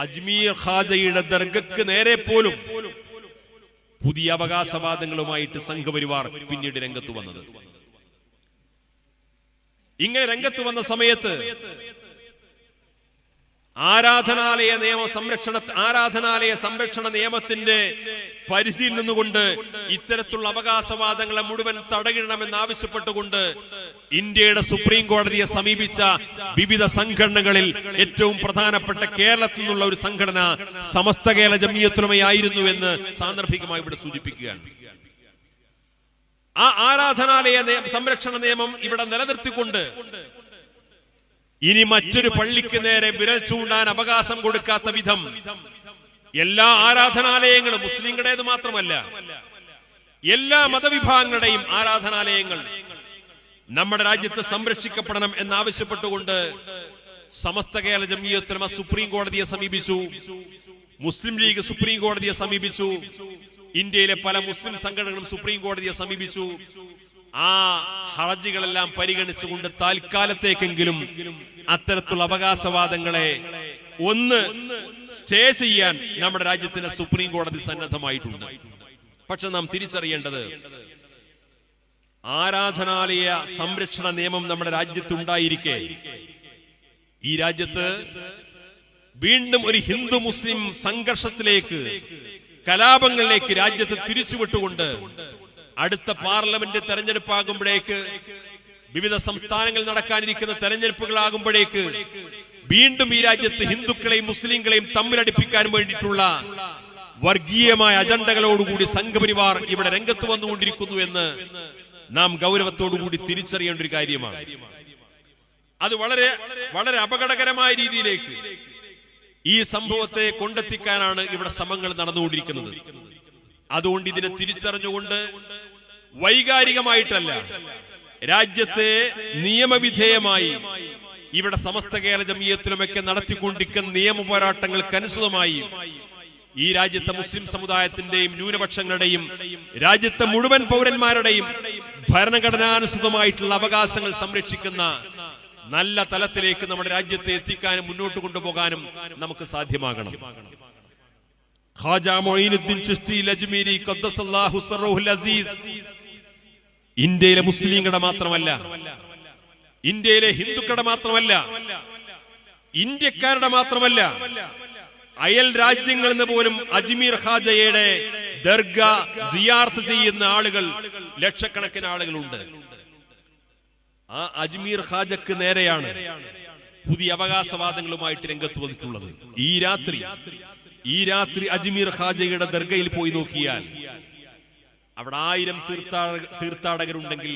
അജ്മീർ ഖാജയുടെ ദർഗക്ക് നേരെ പോലും പുതിയ അവകാശവാദങ്ങളുമായിട്ട് സംഘപരിവാർ പിന്നീട് രംഗത്ത് വന്നത്. ഇങ്ങനെ രംഗത്ത് വന്ന സമയത്ത് ആരാധനാലയ സംരക്ഷണ നിയമത്തിന്റെ പരിധിയിൽ നിന്നുകൊണ്ട് ഇത്തരത്തിലുള്ള അവകാശവാദങ്ങളെ മുഴുവൻ തടയിടണമെന്ന് ആവശ്യപ്പെട്ടുകൊണ്ട് ഇന്ത്യയുടെ സുപ്രീം കോടതിയെ സമീപിച്ച വിവിധ സംഘടനകളിൽ ഏറ്റവും പ്രധാനപ്പെട്ട കേരളത്തിൽ നിന്നുള്ള ഒരു സംഘടന സമസ്ത കേരള ജംഇയ്യത്തുൽ ഉലമയായിരുന്നു എന്ന് സാന്ദർഭികമായി ഇവിടെ സൂചിപ്പിക്കുകയാണ്. ആ ആരാധനാലയ സംരക്ഷണ നിയമം ഇവിടെ നിലനിർത്തിക്കൊണ്ട് ഇനി മറ്റൊരു പള്ളിക്ക് നേരെ വിരൽ ചൂണ്ടാൻ അവകാശം കൊടുക്കാത്ത വിധം എല്ലാ ആരാധനാലയങ്ങളും, മുസ്ലിങ്ങളുടേത് മാത്രമല്ല എല്ലാ മതവിഭാഗങ്ങളുടെയും ആരാധനാലയങ്ങൾ നമ്മുടെ രാജ്യത്ത് സംരക്ഷിക്കപ്പെടണം എന്നാവശ്യപ്പെട്ടുകൊണ്ട് സമസ്ത കേരള ജംഇയ്യത്തുൽ ഉലമ സുപ്രീം കോടതിയെ സമീപിച്ചു. മുസ്ലിം ലീഗ് സുപ്രീം കോടതിയെ സമീപിച്ചു. ഇന്ത്യയിലെ പല മുസ്ലിം സംഘടനകളും സുപ്രീം കോടതിയെ സമീപിച്ചു. ആ ഹർജികളെല്ലാം പരിഗണിച്ചുകൊണ്ട് താൽക്കാലത്തേക്കെങ്കിലും അത്തരത്തിലുള്ള അവകാശവാദങ്ങളെ ഒന്ന് സ്റ്റേ ചെയ്യാൻ നമ്മുടെ രാജ്യത്തിന്റെ സുപ്രീം കോടതി സന്നദ്ധമായിട്ടുണ്ട്. പക്ഷെ നാം തിരിച്ചറിയേണ്ടത്, ആരാധനാലയ സംരക്ഷണ നിയമം നമ്മുടെ രാജ്യത്തുണ്ടായിരിക്കെ ഈ രാജ്യത്ത് വീണ്ടും ഒരു ഹിന്ദു മുസ്ലിം സംഘർഷത്തിലേക്ക്, കലാപങ്ങളിലേക്ക് രാജ്യത്ത് തിരിച്ചുവിട്ടുകൊണ്ട് അടുത്ത പാർലമെന്റ് തെരഞ്ഞെടുപ്പാകുമ്പോഴേക്ക്, വിവിധ സംസ്ഥാനങ്ങളിൽ നടക്കാനിരിക്കുന്ന തെരഞ്ഞെടുപ്പുകളാകുമ്പോഴേക്ക് വീണ്ടും ഈ രാജ്യത്ത് ഹിന്ദുക്കളെയും മുസ്ലിങ്ങളെയും തമ്മിലടിപ്പിക്കാൻ വേണ്ടിയിട്ടുള്ള വർഗീയമായ അജണ്ടകളോടുകൂടി സംഘപരിവാർ ഇവിടെ രംഗത്ത് വന്നുകൊണ്ടിരിക്കുന്നു എന്ന് നാം ഗൗരവത്തോടുകൂടി തിരിച്ചറിയേണ്ട ഒരു കാര്യമാണ്. അത് വളരെ വളരെ അപകടകരമായ രീതിയിലേക്ക് ഈ സംഭവത്തെ കൊണ്ടെത്തിക്കാനാണ് ഇവിടെ ശ്രമങ്ങൾ നടന്നുകൊണ്ടിരിക്കുന്നത്. അതുകൊണ്ട് ഇതിനെ തിരിച്ചറിഞ്ഞുകൊണ്ട് വൈകാരികമായിട്ടല്ല, രാജ്യത്തെ നിയമവിധേയമായി ഇവിടെ സമസ്ത കേരള ജംഇയ്യത്തുൽ ഉലമയൊക്കെ നടത്തിക്കൊണ്ടിരിക്കുന്ന നിയമ പോരാട്ടങ്ങൾക്കനുസൃതമായി ഈ രാജ്യത്തെ മുസ്ലിം സമുദായത്തിന്റെയും ന്യൂനപക്ഷങ്ങളുടെയും രാജ്യത്തെ മുഴുവൻ പൗരന്മാരുടെയും ഭരണഘടനാനുസൃതമായിട്ടുള്ള അവകാശങ്ങൾ സംരക്ഷിക്കുന്ന നല്ല തലത്തിലേക്ക് നമ്മുടെ രാജ്യത്തെ എത്തിക്കാനും മുന്നോട്ട് കൊണ്ടുപോകാനും നമുക്ക് സാധ്യമാകണം. ഖാജ മൊഈനുദ്ദീൻ ചിശ്തി അജ്മീരി ഖദ്ദസല്ലാഹു സിർറഹുൽ അസീസ് ഇന്ത്യയിലെ മുസ്ലിങ്ങളുടെ മാത്രമല്ല, ഇന്ത്യയിലെ ഹിന്ദുക്കളുടെ മാത്രമല്ല, ഇന്ത്യക്കാരുടെ മാത്രമല്ല, അയൽ രാജ്യങ്ങളിൽ നിന്ന് പോലും അജ്മീർ ഖാജയുടെ ദർഗ സിയാറത്ത് ചെയ്യുന്ന ആളുകൾ, ലക്ഷക്കണക്കിന് ആളുകളുണ്ട്. ആ അജ്മീർ ഖാജക്ക് നേരെയാണ് പുതിയ അവകാശവാദങ്ങളുമായിട്ട് രംഗത്ത് വന്നിട്ടുള്ളത്. ഈ രാത്രി അജ്മീർ ഖാജയുടെ ദർഗയിൽ പോയി നോക്കിയാൽ അവിടെ 1000 തീർത്ഥാടകരുണ്ടെങ്കിൽ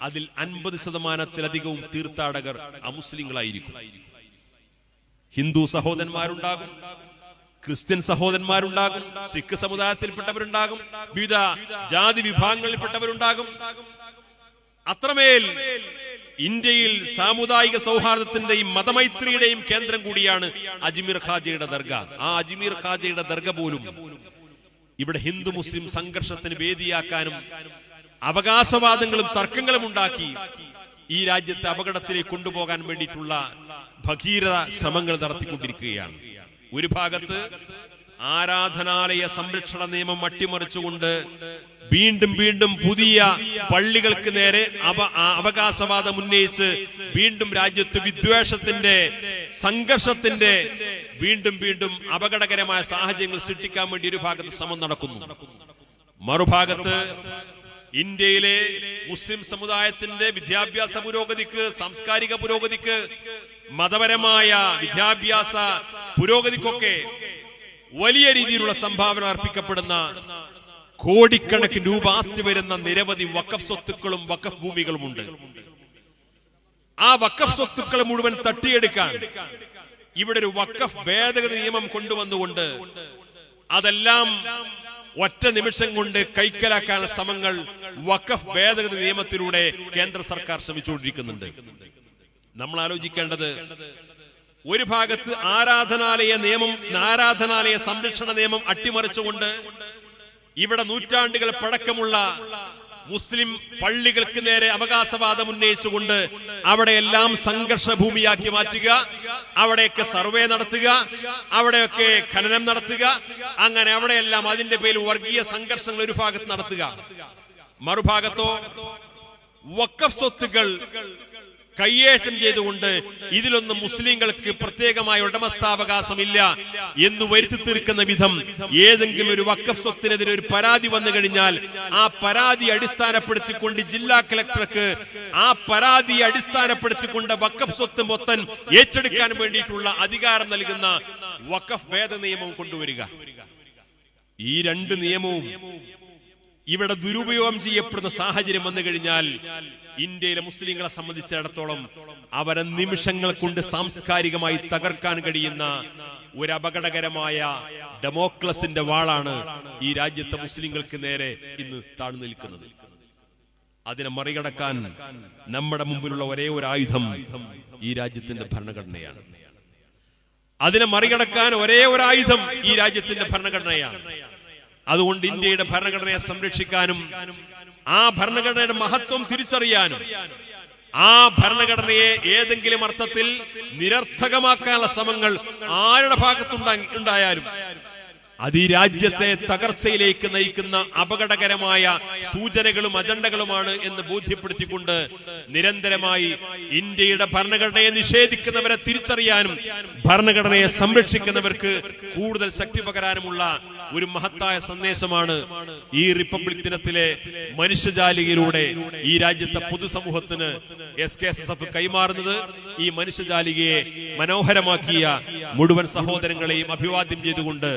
അതിൽ 50%-ലധികവും തീർത്ഥാടകർ അമുസ്ലിങ്ങളായിരിക്കും. ഹിന്ദു സഹോദരന്മാരുണ്ടാകും, ക്രിസ്ത്യൻ സഹോദരന്മാരുണ്ടാകും, സിഖ് സമുദായത്തിൽപ്പെട്ടവരുണ്ടാകും, വിവിധ ജാതി വിഭാഗങ്ങളിൽപ്പെട്ടവരുണ്ടാകും. അത്രമേൽ ഇന്ത്യയിൽ സാമുദായിക സൗഹാർദ്ദത്തിന്റെയും മതമൈത്രിയുടെയും കേന്ദ്രം കൂടിയാണ് അജ്മീർ ഖാജയുടെ ദർഗ. ആ അജ്മീർ ഖാജയുടെ ദർഗ പോലും ഇവിടെ ഹിന്ദു മുസ്ലിം സംഘർഷത്തിന് വേദിയാക്കാനും അവകാശവാദങ്ങളും തർക്കങ്ങളും ഉണ്ടാക്കി ഈ രാജ്യത്തെ അപകടത്തിലേക്ക് കൊണ്ടുപോകാൻ വേണ്ടിയിട്ടുള്ള ഭഗീരഥ ശ്രമങ്ങൾ നടത്തിക്കൊണ്ടിരിക്കുകയാണ്. ഒരു ഭാഗത്ത് ആരാധനാലയ സംരക്ഷണ നിയമം അട്ടിമറിച്ചുകൊണ്ട് വീണ്ടും പുതിയ പള്ളികൾക്ക് നേരെ അവകാശവാദം ഉന്നയിച്ച് വീണ്ടും രാജ്യത്ത് വിദ്വേഷത്തിന്റെ, സംഘർഷത്തിന്റെ വീണ്ടും അപകടകരമായ സാഹചര്യങ്ങൾ സൃഷ്ടിക്കാൻ വേണ്ടി ഒരു ഭാഗത്ത് ശ്രമം നടക്കുന്നു. മറുഭാഗത്ത് ഇന്ത്യയിലെ മുസ്ലിം സമുദായത്തിന്റെ വിദ്യാഭ്യാസ പുരോഗതിക്ക്, സാംസ്കാരിക പുരോഗതിക്ക്, മതപരമായ വിദ്യാഭ്യാസ പുരോഗതിക്കൊക്കെ വലിയ രീതിയിലുള്ള സംഭാവന അർപ്പിക്കപ്പെടുന്ന, കോടിക്കണക്കിന് രൂപ ആസ്തി വരുന്ന നിരവധി വഖഫ് സ്വത്തുക്കളും വഖഫ് ഭൂമികളുമുണ്ട്. ആ വഖഫ് സ്വത്തുക്കൾ മുഴുവൻ തട്ടിയെടുക്കാൻ ഇവിടെ ഒരു വഖഫ് ഭേദഗതി നിയമം കൊണ്ടുവന്നുകൊണ്ട് അതെല്ലാം ഒറ്റ നിമിഷം കൊണ്ട് കൈക്കലാക്കാനുള്ള ശ്രമങ്ങൾ വഖഫ് ഭേദഗതി നിയമത്തിലൂടെ കേന്ദ്ര സർക്കാർ ശ്രമിച്ചുകൊണ്ടിരിക്കുന്നുണ്ട്. നമ്മൾ ആലോചിക്കേണ്ടത്, ഒരു ഭാഗത്ത് ആരാധനാലയ സംരക്ഷണ നിയമം അട്ടിമറിച്ചുകൊണ്ട് ഇവിടെ നൂറ്റാണ്ടുകൾ പഴക്കമുള്ള മുസ്ലിം പള്ളികൾക്ക് നേരെ അവകാശവാദം ഉന്നയിച്ചുകൊണ്ട് അവിടെയെല്ലാം സംഘർഷ ഭൂമിയാക്കി മാറ്റുക, അവിടെയൊക്കെ സർവേ നടത്തുക, അവിടെയൊക്കെ ഖനനം നടത്തുക, അങ്ങനെ അവിടെയെല്ലാം അതിന്റെ പേരിൽ വർഗീയ സംഘർഷങ്ങൾ ഒരു ഭാഗത്ത് നടത്തുക. മറുഭാഗത്തോ വഖഫ് സ്വത്തുക്കൾ കയ്യേറ്റം ചെയ്തുകൊണ്ട് ഇതിലൊന്നും മുസ്ലിങ്ങൾക്ക് പ്രത്യേകമായ ഉടമസ്ഥാവകാശമില്ല എന്ന് വരുത്തി തീർക്കുന്ന വിധം ഏതെങ്കിലും ഒരു വഖഫ് സ്വത്തിനെതിരെ ഒരു പരാതി വന്നു കഴിഞ്ഞാൽ ആ പരാതി അടിസ്ഥാനപ്പെടുത്തിക്കൊണ്ട് ജില്ലാ കളക്ടർക്ക് ആ പരാതിയെ അടിസ്ഥാനപ്പെടുത്തിക്കൊണ്ട് വഖഫ് സ്വത്ത് മൊത്തം ഏറ്റെടുക്കാൻ വേണ്ടിയിട്ടുള്ള അധികാരം നൽകുന്ന വഖഫ് ഭേദ നിയമം കൊണ്ടുവരിക. ഈ രണ്ട് നിയമവും ഇവിടെ ദുരുപയോഗം ചെയ്യപ്പെടുന്ന സാഹചര്യം വന്നു കഴിഞ്ഞാൽ ഇന്ത്യയിലെ മുസ്ലിങ്ങളെ സംബന്ധിച്ചിടത്തോളം അവരെ നിമിഷങ്ങൾ കൊണ്ട് സാംസ്കാരികമായി തകർക്കാൻ കഴിയുന്ന ഒരു അപകടകരമായ ഡെമോക്രസിന്റെ വാളാണ് ഈ രാജ്യത്തെ മുസ്ലിങ്ങൾക്ക് നേരെ ഇന്ന് താഴ്ന്നു നിൽക്കുന്നത്. അതിനെ മറികടക്കാൻ നമ്മുടെ മുമ്പിലുള്ള ഒരേ ഒരു ആയുധം ഈ രാജ്യത്തിന്റെ ഭരണഘടനയാണ്. അതിനെ മറികടക്കാൻ ഒരേ ഒരു ആയുധം ഈ രാജ്യത്തിന്റെ ഭരണഘടനയാണ്. അതുകൊണ്ട് ഇന്ത്യയുടെ ഭരണഘടനയെ സംരക്ഷിക്കാനും ആ ഭരണഘടനയുടെ മഹത്വം തിരിച്ചറിയാനും ആ ഭരണഘടനയെ ഏതെങ്കിലും അർത്ഥത്തിൽ നിരർത്ഥകമാക്കാനുള്ള ശ്രമങ്ങൾ ആരുടെ ഭാഗത്തുണ്ടായാലും അത് ഈ രാജ്യത്തെ തകർച്ചയിലേക്ക് നയിക്കുന്ന അപകടകരമായ സൂചനകളും അജണ്ടകളുമാണ് എന്ന് ബോധ്യപ്പെടുത്തിക്കൊണ്ട് നിരന്തരമായി ഇന്ത്യയുടെ ഭരണഘടനയെ നിഷേധിക്കുന്നവരെ തിരിച്ചറിയാനും ഭരണഘടനയെ സംരക്ഷിക്കുന്നവർക്ക് കൂടുതൽ ശക്തി പകരാനുമുള്ള ഒരു മഹത്തായ സന്ദേശമാണ് ഈ റിപ്പബ്ലിക് ദിനത്തിലെ മനുഷ്യജാലികയിലൂടെ ഈ രാജ്യത്തെ പൊതുസമൂഹത്തിന് SKSSF കൈമാറുന്നത്. ഈ മനുഷ്യജാലികയെ മനോഹരമാക്കിയ മുഴുവൻ സഹോദരങ്ങളെയും അഭിവാദ്യം ചെയ്തുകൊണ്ട്